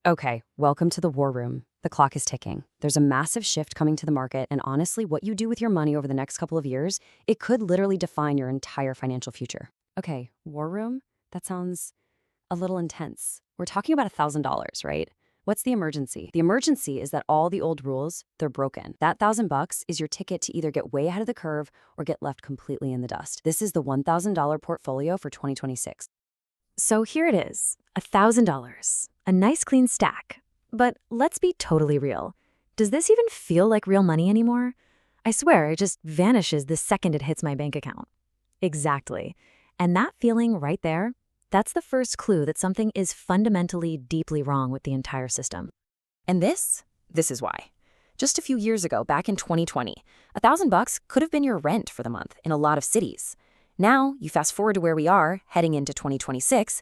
Okay, welcome to the war room. The clock is ticking. There's a massive shift coming to the market, and honestly, what you do with your money over the next couple of years, it could literally define your entire financial future. Okay, war room? That sounds a little intense. We're talking about $1,000, right? What's the emergency? The emergency is that all the old rules, they're broken. That $1,000 is your ticket to either get way ahead of the curve or get left completely in the dust. This is the $1,000 portfolio for 2026. So here it is, $1,000, a nice clean stack. But let's be totally real. Does this even feel like real money anymore? I swear it just vanishes the second it hits my bank account. Exactly. And that feeling right there, that's the first clue that something is fundamentally deeply wrong with the entire system. And this is why. Just a few years ago, back in 2020, $1,000 could have been your rent for the month in a lot of cities. Now, you fast forward to where we are, heading into 2026,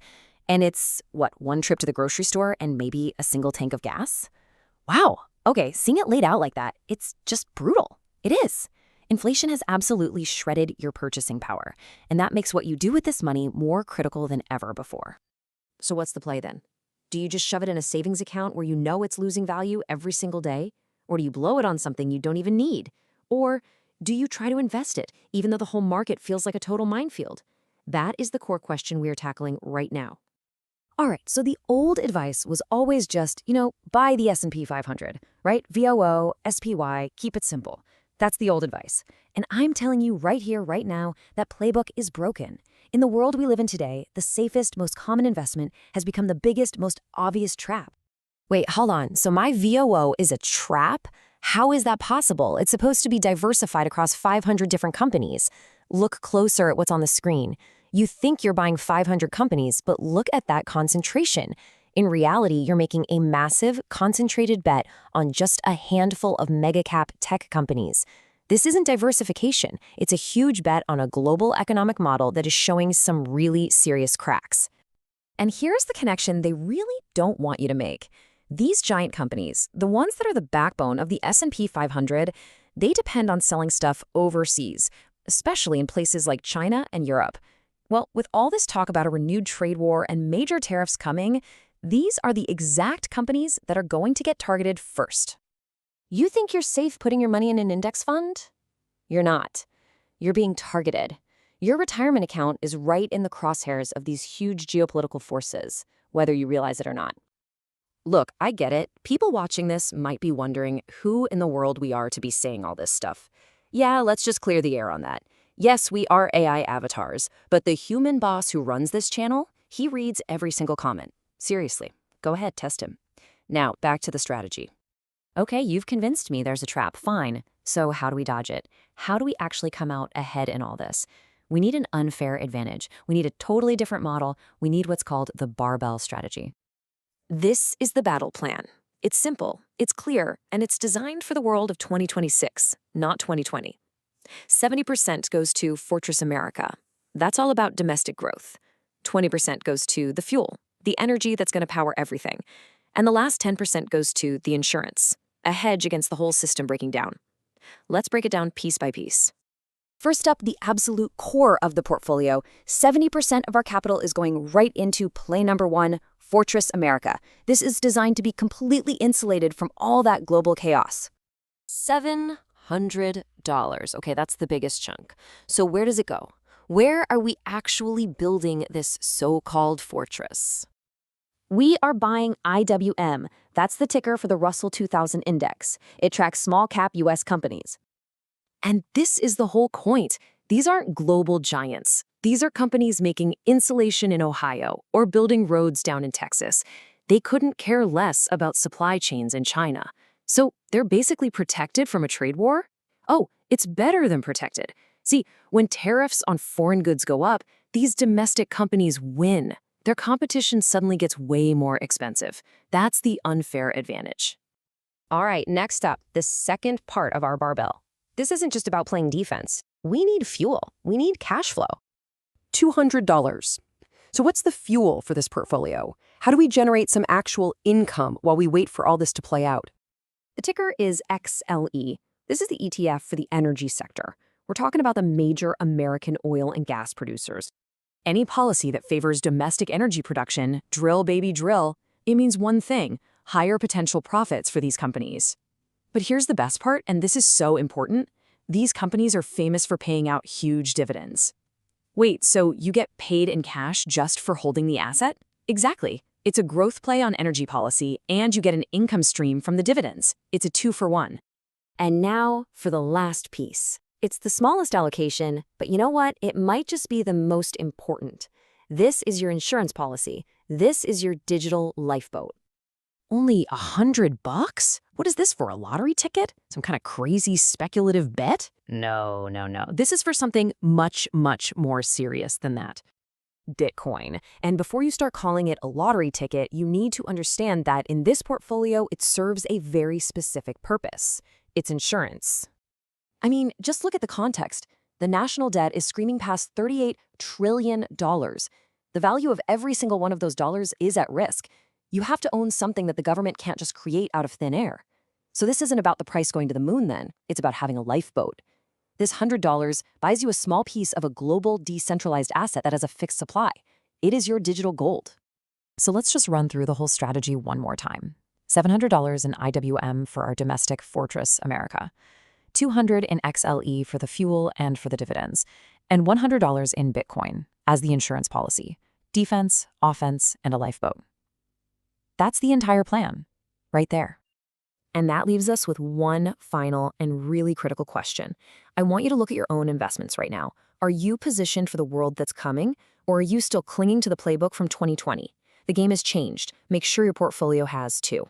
and it's, one trip to the grocery store and maybe a single tank of gas? Wow, okay, seeing it laid out like that, it's just brutal. It is. Inflation has absolutely shredded your purchasing power, and that makes what you do with this money more critical than ever before. So what's the play then? Do you just shove it in a savings account where you know it's losing value every single day? Or do you blow it on something you don't even need? Or do you try to invest it, even though the whole market feels like a total minefield? That is the core question we are tackling right now. All right, so the old advice was always just, buy the S&P 500, right? VOO, SPY, keep it simple. That's the old advice. And I'm telling you right here, right now, that playbook is broken. In the world we live in today, the safest, most common investment has become the biggest, most obvious trap. Wait, hold on. So my VOO is a trap? How is that possible? It's supposed to be diversified across 500 different companies. Look closer at what's on the screen. You think you're buying 500 companies, but look at that concentration. In reality, you're making a massive, concentrated bet on just a handful of mega-cap tech companies. This isn't diversification. It's a huge bet on a global economic model that is showing some really serious cracks. And here's the connection they really don't want you to make. These giant companies, the ones that are the backbone of the S&P 500, they depend on selling stuff overseas, especially in places like China and Europe. Well, with all this talk about a renewed trade war and major tariffs coming, these are the exact companies that are going to get targeted first. You think you're safe putting your money in an index fund? You're not. You're being targeted. Your retirement account is right in the crosshairs of these huge geopolitical forces, whether you realize it or not. Look, I get it. People watching this might be wondering who in the world we are to be saying all this stuff. Yeah, let's just clear the air on that. Yes, we are AI avatars, but the human boss who runs this channel, he reads every single comment. Seriously, go ahead, test him. Now, back to the strategy. Okay, you've convinced me there's a trap, fine. So how do we dodge it? How do we actually come out ahead in all this? We need an unfair advantage. We need a totally different model. We need what's called the barbell strategy. This is the battle plan. It's simple, it's clear, and it's designed for the world of 2026, not 2020. 70% goes to Fortress America. That's all about domestic growth. 20% goes to the fuel, the energy that's going to power everything. And the last 10% goes to the insurance, a hedge against the whole system breaking down. Let's break it down piece by piece. First up, the absolute core of the portfolio. 70% of our capital is going right into play number one, Fortress America. This is designed to be completely insulated from all that global chaos. $700. Okay, that's the biggest chunk. So where does it go? Where are we actually building this so-called fortress? We are buying IWM. That's the ticker for the Russell 2000 index. It tracks small-cap U.S. companies. And this is the whole point. These aren't global giants. These are companies making insulation in Ohio or building roads down in Texas. They couldn't care less about supply chains in China. So they're basically protected from a trade war? Oh, it's better than protected. See, when tariffs on foreign goods go up, these domestic companies win. Their competition suddenly gets way more expensive. That's the unfair advantage. All right, next up, the second part of our barbell. This isn't just about playing defense. We need fuel. We need cash flow. $200. So what's the fuel for this portfolio? How do we generate some actual income while we wait for all this to play out? The ticker is XLE. This is the ETF for the energy sector. We're talking about the major American oil and gas producers. Any policy that favors domestic energy production, drill baby drill, it means one thing: higher potential profits for these companies. But here's the best part, and this is so important. These companies are famous for paying out huge dividends. Wait, so you get paid in cash just for holding the asset? Exactly. It's a growth play on energy policy, and you get an income stream from the dividends. It's a 2-for-1. And now for the last piece. It's the smallest allocation, but you know what? It might just be the most important. This is your insurance policy. This is your digital lifeboat. Only $100? What is this for, a lottery ticket? Some kind of crazy speculative bet? No. This is for something much, much more serious than that. Bitcoin. And before you start calling it a lottery ticket, you need to understand that in this portfolio, it serves a very specific purpose. It's insurance. I mean, just look at the context. The national debt is screaming past $38 trillion. The value of every single one of those dollars is at risk. You have to own something that the government can't just create out of thin air. So this isn't about the price going to the moon then. It's about having a lifeboat. This $100 buys you a small piece of a global decentralized asset that has a fixed supply. It is your digital gold. So let's just run through the whole strategy one more time. $700 in IWM for our domestic fortress, America. $200 in XLE for the fuel and for the dividends. And $100 in Bitcoin as the insurance policy. Defense, offense, and a lifeboat. That's the entire plan, right there. And that leaves us with one final and really critical question. I want you to look at your own investments right now. Are you positioned for the world that's coming, or are you still clinging to the playbook from 2020? The game has changed. Make sure your portfolio has too.